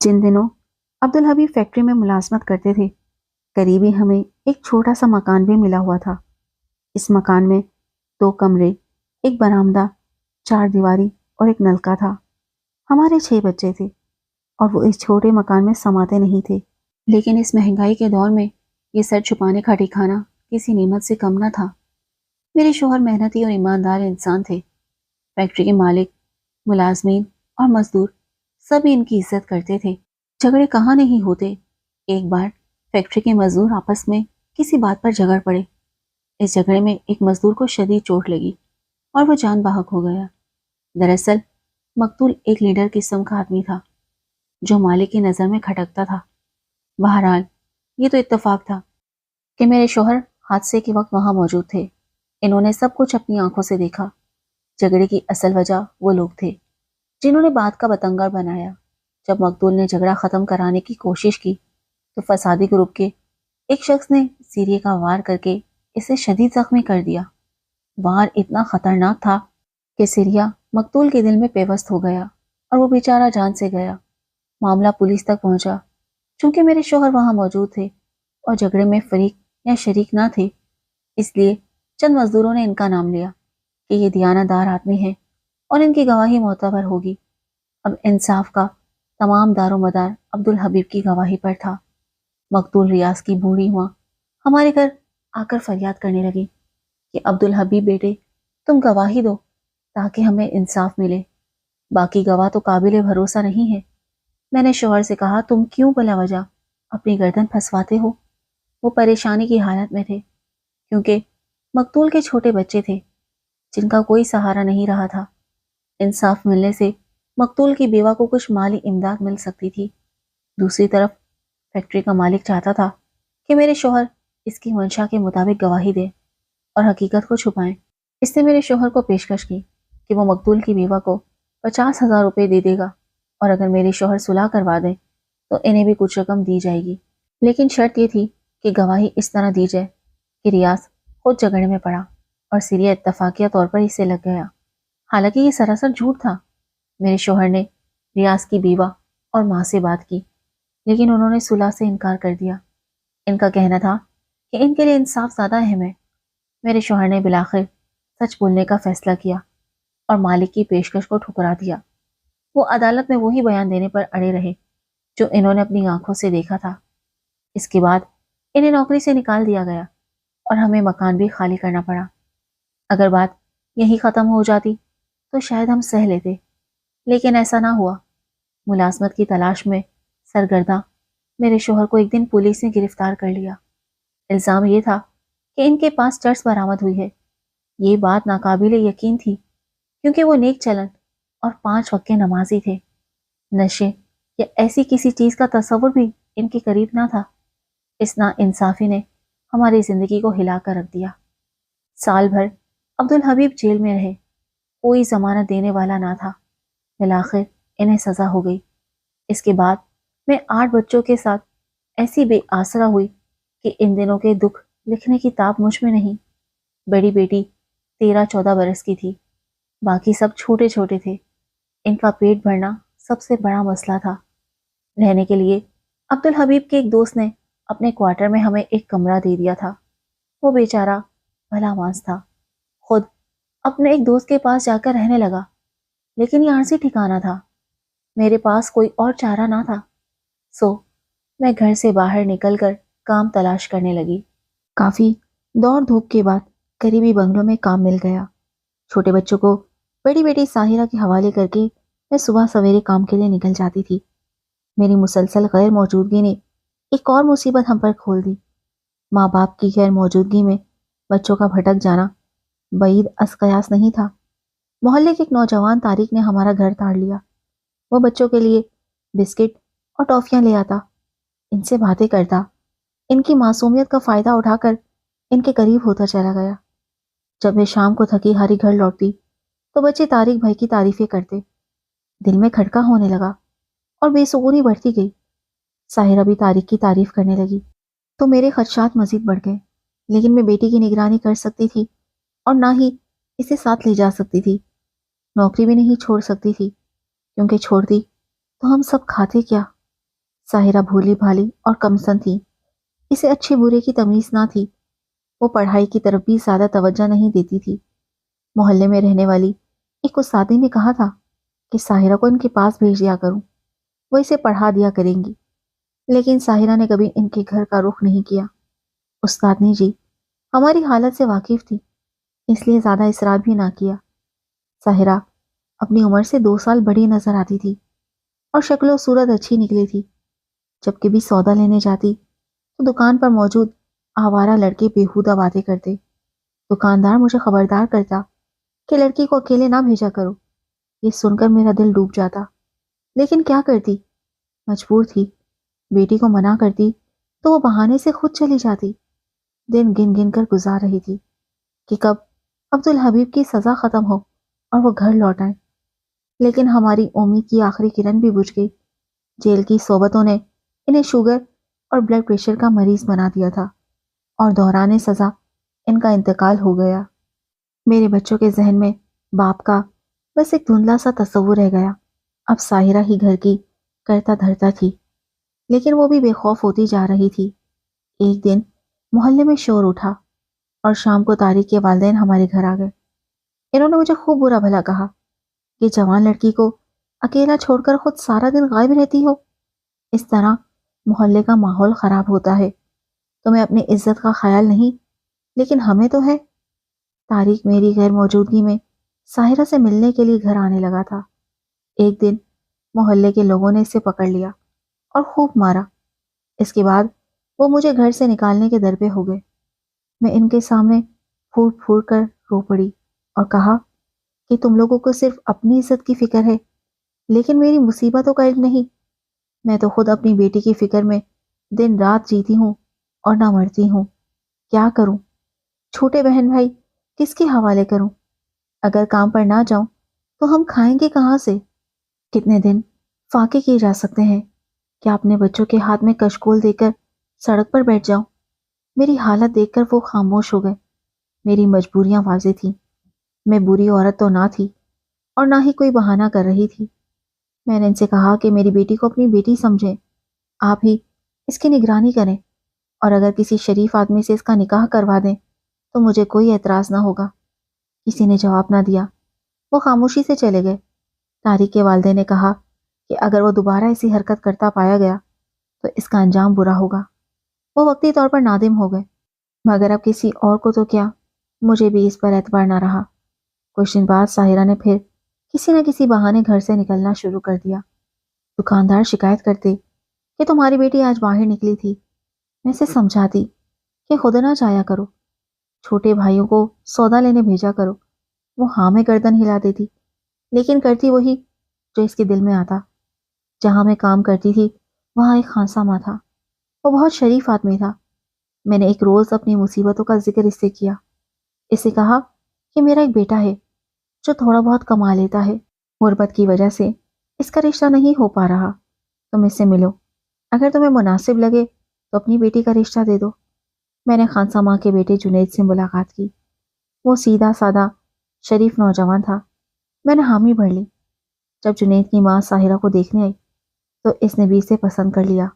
जिन दिनों अब्दुल हबीब फैक्ट्री में मुलाजमत करते थे, करीबी हमें एक छोटा सा मकान भी मिला हुआ था। इस मकान में दो कमरे, एक बरामदा, चार दीवारी और एक नलका था। हमारे 6 बच्चे थे और वो इस छोटे मकान में समाते नहीं थे। लेकिन इस महंगाई के दौर में ये सर छुपाने का ठिकाना किसी नेमत से कम न था। मेरे शोहर मेहनती और ईमानदार इंसान थे। फैक्ट्री के मालिक, मुलाजमीन और मजदूर सभी इनकी इज्जत करते थे। झगड़े कहाँ नहीं होते। एक बार फैक्ट्री के मजदूर आपस में किसी बात पर झगड़ पड़े। इस झगड़े में एक मजदूर को शदीद चोट लगी और वो जान बाहक हो गया। दरअसल मकतूल एक लीडर किस्म का आदमी था जो मालिक की नज़र में खटकता था। बहरहाल ये तो इत्तेफाक था कि मेरे शोहर हादसे के वक्त वहां मौजूद थे। इन्होंने सब कुछ अपनी आंखों से देखा। झगड़े की असल वजह वो लोग थे जिन्होंने बात का बतंगड़ बनाया। जब मकतूल ने झगड़ा खत्म कराने की कोशिश की तो फसादी ग्रुप के एक शख्स ने सीरिये का वार करके इसे शदीद जख्मी कर दिया। वार इतना खतरनाक था कि सीरिया मकतूल के दिल में पेवस्त हो गया और वो बेचारा जान से गया। मामला पुलिस तक पहुंचा। चूंकि मेरे शोहर वहां मौजूद थे और झगड़े में फरीक या शरीक ना थे, इसलिए चंद मजदूरों ने इनका नाम लिया कि ये दियानतदार आदमी है और इनकी गवाही मोतबर होगी। अब इंसाफ का तमाम दारोमदार अब्दुल हबीब की गवाही पर था। मकतूल रियाज की बूढ़ी माँ हमारे घर आकर फरियाद करने लगी कि अब्दुल हबीब बेटे, तुम गवाही दो ताकि हमें इंसाफ मिले। बाकी गवाह तो काबिल भरोसा नहीं है। मैंने शोहर से कहा, तुम क्यों भला वजह अपनी गर्दन फंसवाते हो। वो परेशानी की हालत में थे क्योंकि मकतूल के छोटे बच्चे थे जिनका कोई सहारा नहीं रहा था। इंसाफ मिलने से मकतूल की बेवा को कुछ माली इमदाद मिल सकती थी। दूसरी तरफ फैक्ट्री का मालिक चाहता था कि मेरे शोहर इसकी मंशा के मुताबिक गवाही दे और हकीकत को छुपाएं। इसने मेरे शोहर को पेशकश की कि वो मकतूल की बेवा को 50,000 रुपये दे देगा और अगर मेरे शोहर सुलह करवा दें तो इन्हें भी कुछ रकम दी जाएगी। लेकिन शर्त ये थी कि गवाही इस तरह दी जाए कि रियाज खुद झगड़े में पड़ा और सीरिया इत्तफाकिया तौर पर इसे लग गया। हालांकि ये सरासर झूठ था। मेरे शोहर ने रियाज की बीवा और माँ से बात की, लेकिन उन्होंने सुलह से इनकार कर दिया। इनका कहना था कि इनके लिए इंसाफ ज़्यादा अहम है। मेरे शोहर ने बिलाखिर सच बोलने का फैसला किया और मालिक की पेशकश को ठुकरा दिया। वो अदालत में वही बयान देने पर अड़े रहे जो इन्होंने अपनी आंखों से देखा था। इसके बाद इन्हें नौकरी से निकाल दिया गया और हमें मकान भी खाली करना पड़ा। अगर बात यही ख़त्म हो जाती तो शायद हम सह लेते, लेकिन ऐसा ना हुआ। मुलाजमत की तलाश में सरगर्दा मेरे शोहर को एक दिन पुलिस ने गिरफ्तार कर लिया। इल्ज़ाम ये था कि इनके पास चर्स बरामद हुई है। ये बात नाकाबिल यकीन थी क्योंकि वो नेक चलन और 5 वक्त के नमाजी थे। नशे या ऐसी किसी चीज़ का तस्वुर भी इनके करीब ना था। इस नाइंसाफी ने हमारी ज़िंदगी को हिला कर रख दिया। साल भर अब्दुल हबीब जेल में रहे। कोई जमानत देने वाला ना था। बिलाखिर इन्हें सज़ा हो गई। इसके बाद मैं 8 बच्चों के साथ ऐसी बेआसरा हुई कि इन दिनों के दुख लिखने की ताब मुझ में नहीं। बड़ी बेटी 13-14 बरस की थी। बाकी सब छोटे छोटे थे। इनका पेट भरना सबसे बड़ा मसला था। रहने के लिए अब्दुल हबीब के एक दोस्त ने अपने क्वार्टर में हमें एक कमरा दे दिया था। वो बेचारा भला मांस था। खुद अपने एक दोस्त के पास जाकर रहने लगा, लेकिन ये आरसी ठिकाना था। मेरे पास कोई और चारा ना था, सो मैं घर से बाहर निकलकर काम तलाश करने लगी। काफी दौड़ धूप के बाद करीबी बंगलों में काम मिल गया। छोटे बच्चों को बड़ी बेटी साहिरा के हवाले करके मैं सुबह सवेरे काम के लिए निकल जाती थी। मेरी मुसलसल गैर मौजूदगी ने एक और मुसीबत हम पर खोल दी। माँ बाप की गैर मौजूदगी में बच्चों का भटक जाना बईद अस कयास नहीं था। मोहल्ले के एक नौजवान तारिक ने हमारा घर ताड़ लिया। वो बच्चों के लिए बिस्किट और टॉफियां ले आता, इनसे बातें करता, इनकी मासूमियत का फायदा उठाकर इनके करीब होता चला गया। जब वे शाम को थकी हारी घर लौटती तो बच्चे तारिक भाई की तारीफें करते। दिल में खटका होने लगा और बेसुकूनी बढ़ती गई। साहिरा भी तारिक की तारीफ करने लगी तो मेरे खदशात मजीद बढ़ गए। लेकिन मैं बेटी की निगरानी कर सकती थी और ना ही इसे साथ ले जा सकती थी। नौकरी भी नहीं छोड़ सकती थी क्योंकि छोड़ती तो हम सब खाते क्या। साहिरा भोली भाली और कमसन थी। इसे अच्छे बुरे की तमीज ना थी। वो पढ़ाई की तरफ भी ज्यादा तवज्जो नहीं देती थी। मोहल्ले में रहने वाली एक उस्तादी ने कहा था कि साहिरा को इनके पास भेज दिया करूं, वो इसे पढ़ा दिया करेंगी। लेकिन साहिरा ने कभी इनके घर का रुख नहीं किया। उस्तादनी जी हमारी हालत से वाकिफ थी, इसलिए ज्यादा इसरार भी ना किया। साहिरा अपनी उम्र से 2 साल बड़ी नजर आती थी और शक्लो सूरत अच्छी निकली थी। जब कभी सौदा लेने जाती तो दुकान पर मौजूद आवारा लड़के बेहुदा बातें करते। दुकानदार मुझे खबरदार करता कि लड़की को अकेले ना भेजा करो। ये सुनकर मेरा दिल डूब जाता, लेकिन क्या करती, मजबूर थी। बेटी को मना करती तो वो बहाने से खुद चली जाती। दिन गिन गिन कर गुजार रही थी कि कब अब्दुल हबीब की सजा खत्म हो और वो घर लौट आए। लेकिन हमारी उम्मीद की आखिरी किरण भी बुझ गई। जेल की सोबतों ने इन्हें शुगर और ब्लड प्रेशर का मरीज बना दिया था और दौरान सजा इनका इंतकाल हो गया। मेरे बच्चों के जहन में बाप का बस एक धुंधला सा तस्वुर रह गया। अब साहिरा ही घर की करता धरता थी, लेकिन वो भी बेखौफ होती जा रही थी। एक दिन मोहल्ले में शोर उठा और शाम को तारिक के वालिदैन हमारे घर आ गए। इन्होंने मुझे खूब बुरा भला कहा कि जवान लड़की को अकेला छोड़कर खुद सारा दिन गायब रहती हो। इस तरह मोहल्ले का माहौल खराब होता है। तुम्हें अपनी इज्जत का ख्याल नहीं, लेकिन हमें तो है। तारिक मेरी गैर मौजूदगी में साहिरा से मिलने के लिए घर आने लगा था। एक दिन मोहल्ले के लोगों ने इसे पकड़ लिया और खूब मारा। इसके बाद वो मुझे घर से निकालने के दर पे हो गए। मैं इनके सामने फूट फूट कर रो पड़ी और कहा कि तुम लोगों को सिर्फ अपनी इज्जत की फिक्र है, लेकिन मेरी मुसीबतों का इल्म नहीं। मैं तो खुद अपनी बेटी की फिक्र में दिन रात जीती हूँ और ना मरती हूँ। क्या करूं? छोटे बहन भाई किसके हवाले करूं? अगर काम पर ना जाऊं तो हम खाएंगे कहाँ से? कितने दिन फाके किए जा सकते हैं? क्या अपने बच्चों के हाथ में कशकोल देकर सड़क पर बैठ जाऊं? मेरी हालत देखकर वो खामोश हो गए। मेरी मजबूरियां वाज़ेह थी। मैं बुरी औरत तो ना थी और ना ही कोई बहाना कर रही थी। मैंने इनसे कहा कि मेरी बेटी को अपनी बेटी समझें, आप ही इसकी निगरानी करें और अगर किसी शरीफ आदमी से इसका निकाह करवा दें तो मुझे कोई एतराज़ ना होगा। किसी ने जवाब ना दिया। वो खामोशी से चले गए। तारिक के वालिदैन ने कहा कि अगर वो दोबारा ऐसी हरकत करता पाया गया तो इसका अंजाम बुरा होगा। वो वक्ती तौर पर नादिम हो गए, मगर अब किसी और को तो क्या, मुझे भी इस पर एतबार ना रहा। कुछ दिन बाद साहिरा ने फिर किसी न किसी बहाने घर से निकलना शुरू कर दिया। दुकानदार शिकायत करते कि तुम्हारी बेटी आज बाहर निकली थी। मैं इसे समझाती कि खुद ना जाया करो, छोटे भाइयों को सौदा लेने भेजा करो। वो हाँ में गर्दन हिला देती, लेकिन करती वही जो इसके दिल में आता। जहां मैं काम करती थी वहां एक खानसामा था। वो बहुत शरीफ आदमी था। मैंने एक रोज अपनी मुसीबतों का जिक्र इससे किया। इसे कहा कि मेरा एक बेटा है जो थोड़ा बहुत कमा लेता है। गुर्बत की वजह से इसका रिश्ता नहीं हो पा रहा। तुम इससे मिलो, अगर तुम्हें मुनासिब लगे तो अपनी बेटी का रिश्ता दे दो। मैंने खानसामा के बेटे जुनैद से मुलाकात की। वो सीधा साधा शरीफ नौजवान था। मैंने हामी भर ली। जब जुनैद की माँ साहिरा को देखने आई तो इसने भी इसे पसंद कर लिया।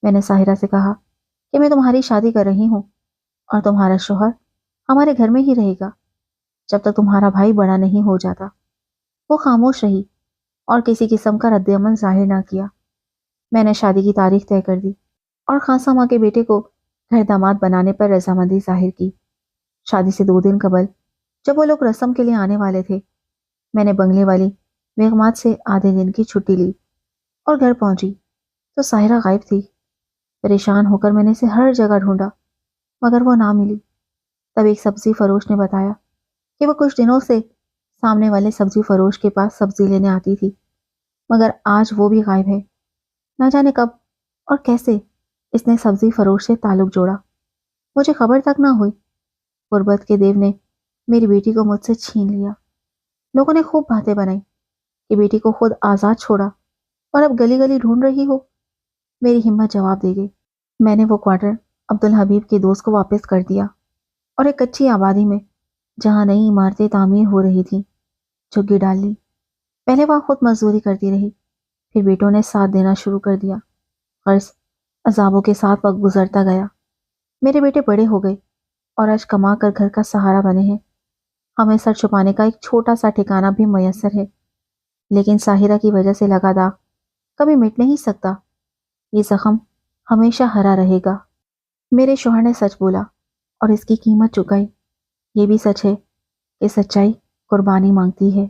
मैंने साहिरा से कहा कि मैं तुम्हारी शादी कर रही हूँ और तुम्हारा शोहर हमारे घर में ही रहेगा जब तक तुम्हारा भाई बड़ा नहीं हो जाता। वो खामोश रही और किसी किस्म का रद्द-ए-अमल जाहिर ना किया। मैंने शादी की तारीख तय कर दी और खानसामा के बेटे को घर दामाद बनाने पर रजामंदी जाहिर की। शादी से 2 दिन कबल जब वो लोग रस्म के लिए आने वाले थे, मैंने बंगले वाली मेघमात से आधे दिन की छुट्टी ली और घर पहुंची तो साहिरा गायब थी। परेशान होकर मैंने इसे हर जगह ढूंढा, मगर वो ना मिली। तब एक सब्जी फरोश ने बताया कि वो कुछ दिनों से सामने वाले सब्जी फरोश के पास सब्जी लेने आती थी, मगर आज वो भी गायब है। ना जाने कब और कैसे इसने सब्जी फरोश से ताल्लुक जोड़ा, मुझे खबर तक ना हुई। गुर्बत के देव ने मेरी बेटी को मुझसे छीन लिया। लोगों ने खूब बातें बनाई कि बेटी को खुद आजाद छोड़ा और अब गली गली ढूंढ रही हो। मेरी हिम्मत जवाब दे गई। मैंने वो क्वार्टर अब्दुल हबीब के दोस्त को वापस कर दिया और एक कच्ची आबादी में जहां नई इमारतें तामीर हो रही थी झुग्गी डाल ली। पहले वहां खुद मजदूरी करती रही, फिर बेटों ने साथ देना शुरू कर दिया। قرض عذابوں کے ساتھ وقت گزرتا گیا۔ میرے بیٹے بڑے ہو گئے اور آج کما کر گھر کا سہارا بنے ہیں۔ ہمیں سر چھپانے کا ایک چھوٹا سا ٹھکانہ بھی میسر ہے، لیکن ساحرہ کی وجہ سے لگا داغ کبھی مٹ نہیں سکتا۔ یہ زخم ہمیشہ ہرا رہے گا۔ میرے شوہر نے سچ بولا اور اس کی قیمت چکائی۔ یہ بھی سچ ہے کہ سچائی قربانی مانگتی ہے۔